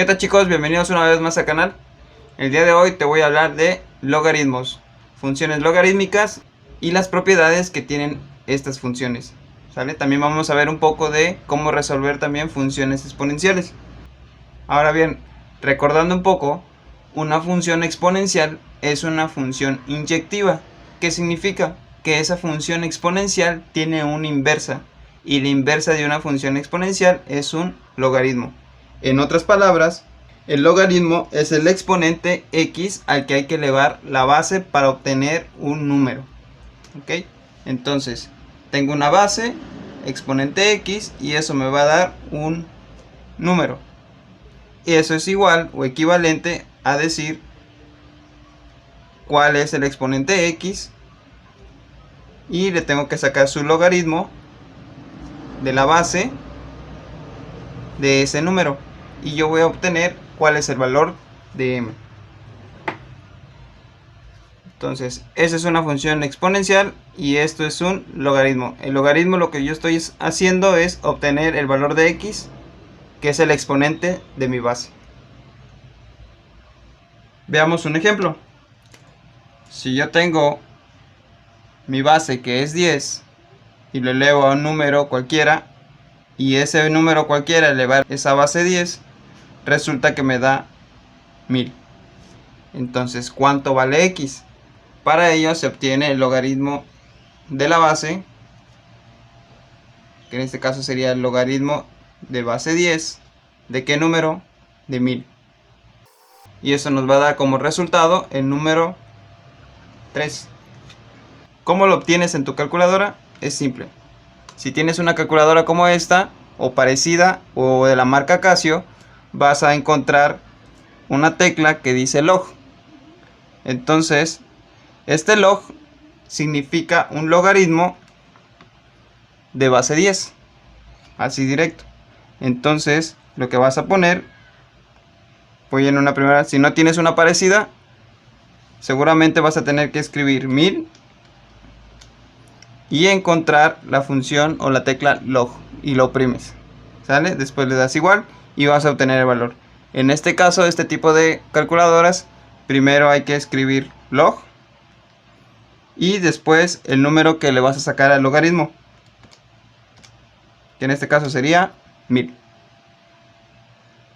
¿Qué tal, chicos? Bienvenidos una vez más al canal. El día de hoy te voy a hablar de logaritmos, funciones logarítmicas y las propiedades que tienen estas funciones, ¿sale? También vamos a ver un poco de cómo resolver también funciones exponenciales. Ahora bien, recordando un poco, una función exponencial es una función inyectiva. ¿Qué significa? Que esa función exponencial tiene una inversa, y la inversa de una función exponencial es un logaritmo. En otras palabras, el logaritmo es el exponente x al que hay que elevar la base para obtener un número. ¿Ok? Entonces, tengo una base, exponente x, y eso me va a dar un número. Y eso es igual o equivalente a decir cuál es el exponente x, y le tengo que sacar su logaritmo de la base de ese número, y yo voy a obtener cuál es el valor de m. Entonces, esa es una función exponencial y esto es un logaritmo. El logaritmo, lo que yo estoy haciendo es obtener el valor de x, que es el exponente de mi base. Veamos un ejemplo. Si yo tengo mi base, que es 10, y lo elevo a un número cualquiera, y ese número cualquiera elevar esa base 10, resulta que me da 1000. Entonces, ¿cuánto vale x? Para ello se obtiene el logaritmo de la base, que en este caso sería el logaritmo de base 10. ¿De qué número? De 1000. Y eso nos va a dar como resultado el número 3. ¿Cómo lo obtienes en tu calculadora? Es simple. Si tienes una calculadora como esta, o parecida, o de la marca Casio, vas a encontrar una tecla que dice log. Entonces, este log significa un logaritmo de base 10, así directo. Entonces, lo que vas a poner, voy en una primera, si no tienes una parecida, seguramente vas a tener que escribir 1000 y encontrar la función o la tecla log y lo oprimes, ¿sale? Después le das igual y vas a obtener el valor. En este caso, este tipo de calculadoras, primero hay que escribir log y después el número que le vas a sacar al logaritmo, que en este caso sería 1000,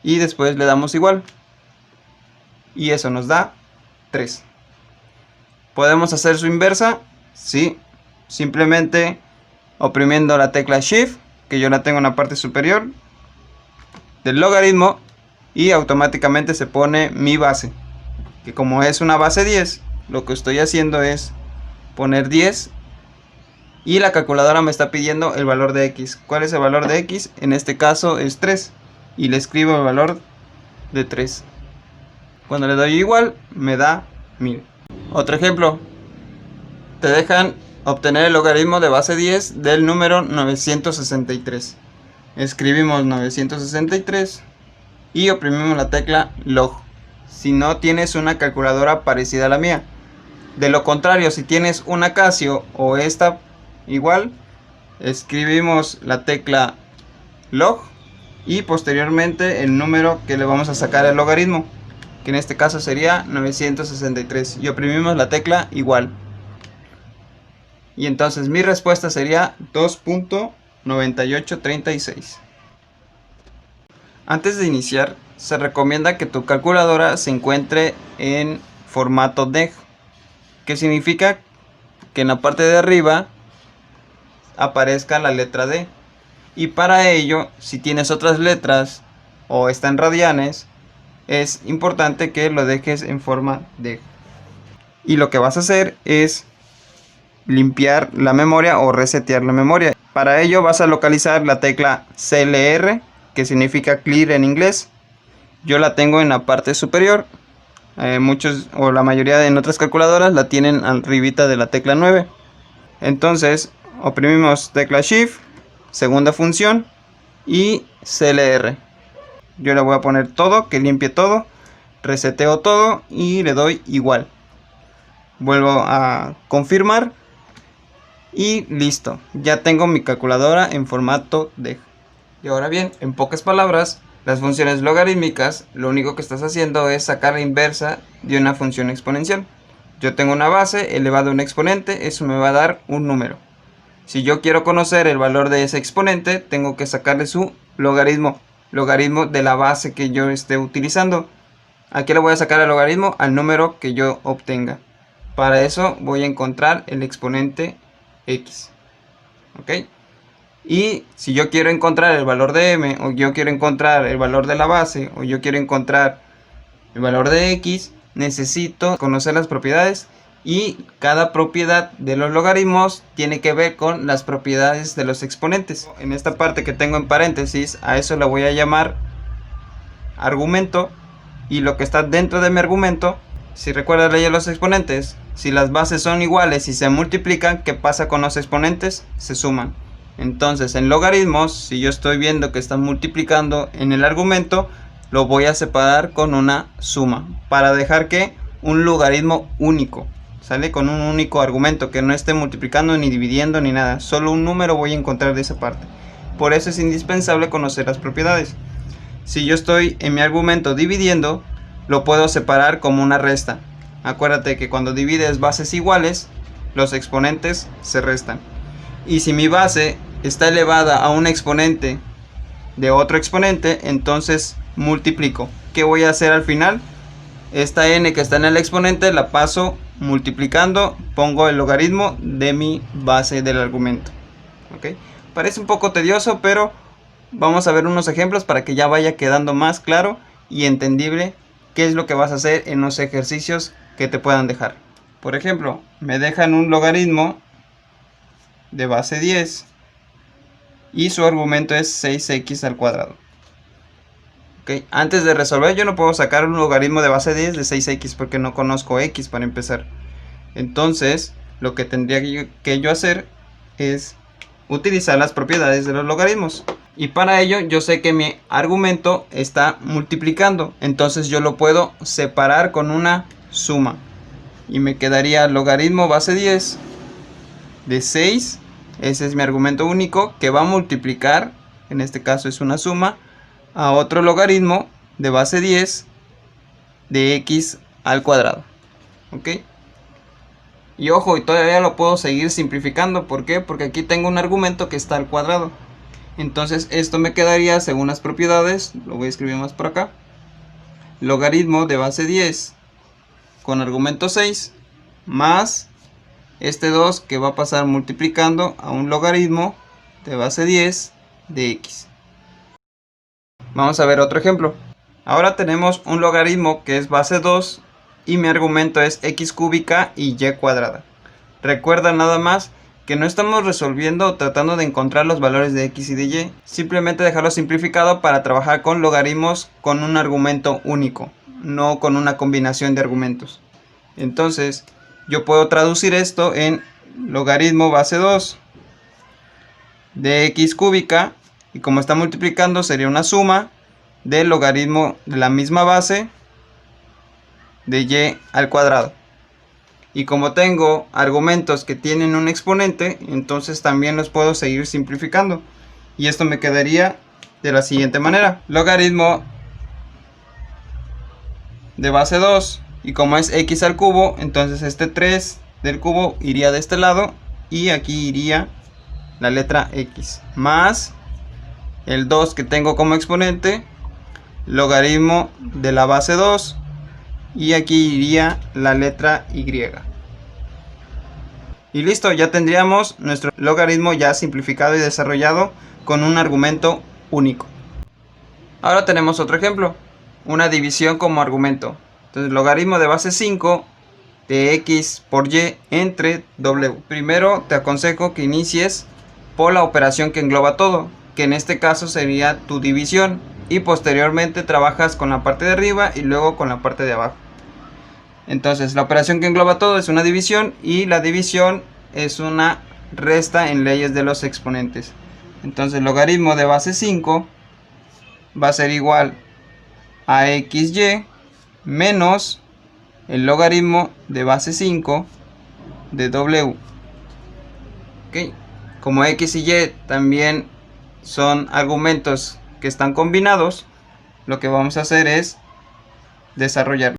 y después le damos igual y eso nos da 3. ¿Podemos hacer su inversa? Sí, simplemente oprimiendo la tecla Shift, que yo la tengo en la parte superior del logaritmo, y automáticamente se pone mi base, que como es una base 10, lo que estoy haciendo es poner 10 y la calculadora me está pidiendo el valor de x. ¿Cuál es el valor de x? En este caso es 3 y le escribo el valor de 3. Cuando le doy igual me da 1000. Otro ejemplo, te dejan obtener el logaritmo de base 10 del número 963. Escribimos 963 y oprimimos la tecla log si no tienes una calculadora parecida a la mía. De lo contrario, si tienes una Casio o esta igual, escribimos la tecla log y posteriormente el número que le vamos a sacar al logaritmo, que en este caso sería 963, y oprimimos la tecla igual. Y entonces mi respuesta sería 2.9836. Antes de iniciar, se recomienda que tu calculadora se encuentre en formato DEG, que significa que en la parte de arriba aparezca la letra D. Y para ello, si tienes otras letras o está en radianes, es importante que lo dejes en forma DEG. Y lo que vas a hacer es limpiar la memoria o resetear la memoria. Para ello vas a localizar la tecla CLR, que significa clear en inglés. Yo la tengo en la parte superior. Muchos o la mayoría en otras calculadoras la tienen arribita de la tecla 9. Entonces oprimimos tecla Shift, segunda función, y CLR. Yo le voy a poner todo, que limpie todo, reseteo todo y le doy igual. Vuelvo a confirmar y listo, ya tengo mi calculadora en formato DEG. Y ahora bien, en pocas palabras, Las funciones logarítmicas, lo único que estás haciendo es sacar la inversa de una función exponencial. Yo tengo una base elevado a un exponente, eso me va a dar un número. Si yo quiero conocer el valor de ese exponente, tengo que sacarle su logaritmo de la base que yo esté utilizando. ¿A qué le voy a sacar el logaritmo? Al número que yo obtenga. Para eso voy a encontrar el exponente x. ¿Ok? Y si yo quiero encontrar el valor de m, o yo quiero encontrar el valor de la base, o yo quiero encontrar el valor de x, necesito conocer las propiedades, y cada propiedad de los logaritmos tiene que ver con las propiedades de los exponentes. En esta parte que tengo en paréntesis, a eso le voy a llamar argumento, y lo que está dentro de mi argumento, si recuerdas leer los exponentes, si las bases son iguales y se multiplican, ¿qué pasa con los exponentes? Se suman. Entonces en logaritmos, si yo estoy viendo que están multiplicando en el argumento, lo voy a separar con una suma, para dejar que un logaritmo único, sale con un único argumento, que no esté multiplicando ni dividiendo ni nada, solo un número voy a encontrar de esa parte. Por eso es indispensable conocer las propiedades. Si yo estoy en mi argumento dividiendo, lo puedo separar como una resta. Acuérdate que cuando divides bases iguales, los exponentes se restan. Y si mi base está elevada a un exponente de otro exponente, entonces multiplico. ¿Qué voy a hacer al final? Esta n que está en el exponente la paso multiplicando, pongo el logaritmo de mi base del argumento. ¿Ok? Parece un poco tedioso, pero vamos a ver unos ejemplos para que ya vaya quedando más claro y entendible qué es lo que vas a hacer en los ejercicios que te puedan dejar. Por ejemplo, me dejan un logaritmo de base 10 y su argumento es 6x al cuadrado. Okay. Antes de resolver, yo no puedo sacar un logaritmo de base 10 de 6x porque no conozco x para empezar. Entonces lo que tendría que yo hacer es utilizar las propiedades de los logaritmos, y para ello yo sé que mi argumento está multiplicando, entonces yo lo puedo separar con una suma y me quedaría logaritmo base 10 de 6. Ese es mi argumento único que va a multiplicar, en este caso es una suma, a otro logaritmo de base 10 de x al cuadrado. ¿Ok? Y ojo, y todavía lo puedo seguir simplificando. ¿Por qué? Porque aquí tengo un argumento que está al cuadrado. Entonces esto me quedaría, según las propiedades, lo voy a escribir más por acá, logaritmo de base 10 con argumento 6 más este 2 que va a pasar multiplicando a un logaritmo de base 10 de x. Vamos a ver otro ejemplo. Ahora tenemos un logaritmo que es base 2 y mi argumento es x cúbica y y cuadrada. Recuerda nada más que no estamos resolviendo o tratando de encontrar los valores de x y de y, simplemente dejarlo simplificado para trabajar con logaritmos con un argumento único, no con una combinación de argumentos. Entonces yo puedo traducir esto en logaritmo base 2 de x cúbica, y como está multiplicando sería una suma del logaritmo de la misma base de y al cuadrado. Y como tengo argumentos que tienen un exponente, entonces también los puedo seguir simplificando. Y esto me quedaría de la siguiente manera. Logaritmo de base 2. Y como es x al cubo, entonces este 3 del cubo iría de este lado. Y aquí iría la letra x. Más el 2 que tengo como exponente. Logaritmo de la base 2. Y aquí iría la letra y. Y listo, ya tendríamos nuestro logaritmo ya simplificado y desarrollado con un argumento único. Ahora tenemos otro ejemplo, una división como argumento. Entonces logaritmo de base 5 de x por y entre w. Primero te aconsejo que inicies por la operación que engloba todo, que en este caso sería tu división, y posteriormente trabajas con la parte de arriba y luego con la parte de abajo. Entonces la operación que engloba todo es una división, y la división es una resta en leyes de los exponentes. Entonces logaritmo de base 5 va a ser igual a xy menos el logaritmo de base 5 de w. ¿Okay? Como x y y también son argumentos que están combinados, lo que vamos a hacer es desarrollarlo.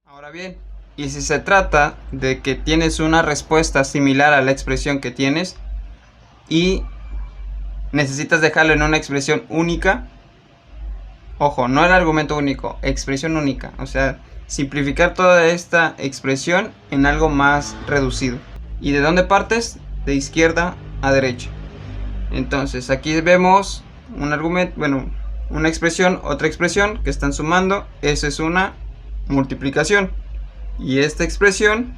Ahora bien, y si se trata de que tienes una respuesta similar a la expresión que tienes y necesitas dejarlo en una expresión única, ojo, no el argumento único, expresión única, o sea, simplificar toda esta expresión en algo más reducido. ¿Y de dónde partes? De izquierda a derecha. Entonces aquí vemos un argumento, bueno, una expresión, otra expresión que están sumando. Eso es una multiplicación. Y esta expresión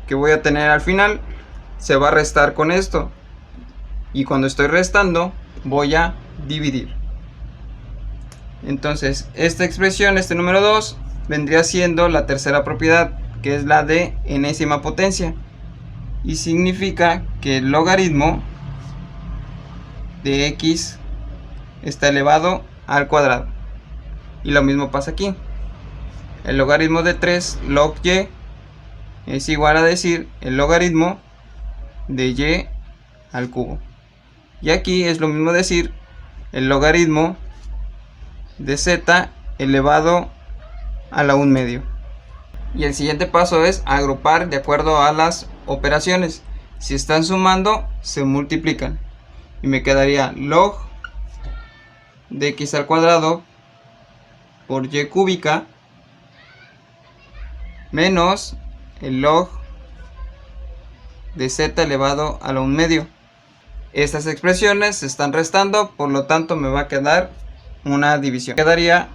que voy a tener al final se va a restar con esto. Y cuando estoy restando voy a dividir. Entonces esta expresión, este número 2, vendría siendo la tercera propiedad, que es la de enésima potencia. Y significa que el logaritmo de x está elevado al cuadrado. Y lo mismo pasa aquí. El logaritmo de 3 log y es igual a decir el logaritmo de y al cubo. Y aquí es lo mismo decir el logaritmo de z elevado a la 1/2. Y el siguiente paso es agrupar de acuerdo a las operaciones. Si están sumando, se multiplican. Y me quedaría log de x al cuadrado por y cúbica menos el log de z elevado a la 1/2. Estas expresiones se están restando, por lo tanto me va a quedar una división. Quedaría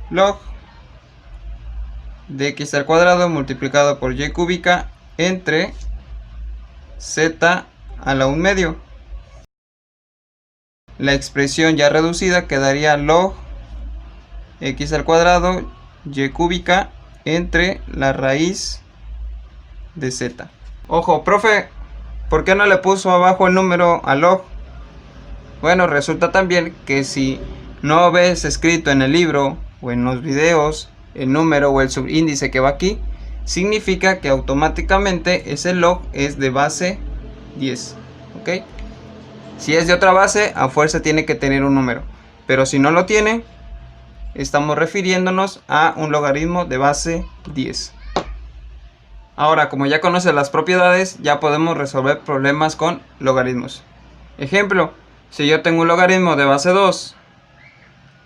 log de x al cuadrado multiplicado por y cúbica entre z a la 1/2. La expresión ya reducida quedaría log x al cuadrado y cúbica entre la raíz de z. Ojo, profe, ¿por qué no le puso abajo el número a log? Bueno, resulta también que si no ves escrito en el libro o en los videos el número o el subíndice que va aquí, significa que automáticamente ese log es de base 10. ¿Ok? Si es de otra base, a fuerza tiene que tener un número. Pero si no lo tiene, estamos refiriéndonos a un logaritmo de base 10. Ahora, como ya conoces las propiedades, ya podemos resolver problemas con logaritmos. Ejemplo, si yo tengo un logaritmo de base 2,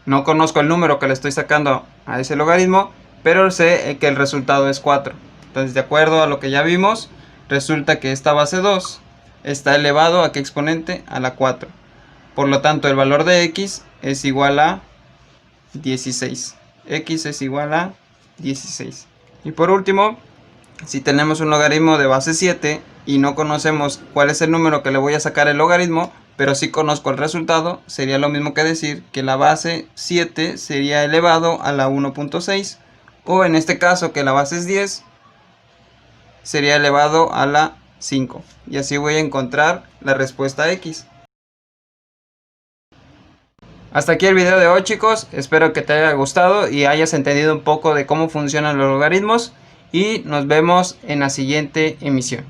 no conozco el número que le estoy sacando a ese logaritmo, pero sé que el resultado es 4. Entonces, de acuerdo a lo que ya vimos, resulta que esta base 2 está elevado a ¿qué exponente? A la 4. Por lo tanto, el valor de x es igual a 16. X es igual a 16. Y por último, si tenemos un logaritmo de base 7 y no conocemos cuál es el número que le voy a sacar el logaritmo, pero sí conozco el resultado, sería lo mismo que decir que la base 7 sería elevado a la 1.6, o en este caso que la base es 10, sería elevado a la 5. Y así voy a encontrar la respuesta x. Hasta aquí el video de hoy, chicos. Espero que te haya gustado y hayas entendido un poco de cómo funcionan los logaritmos. Y nos vemos en la siguiente emisión.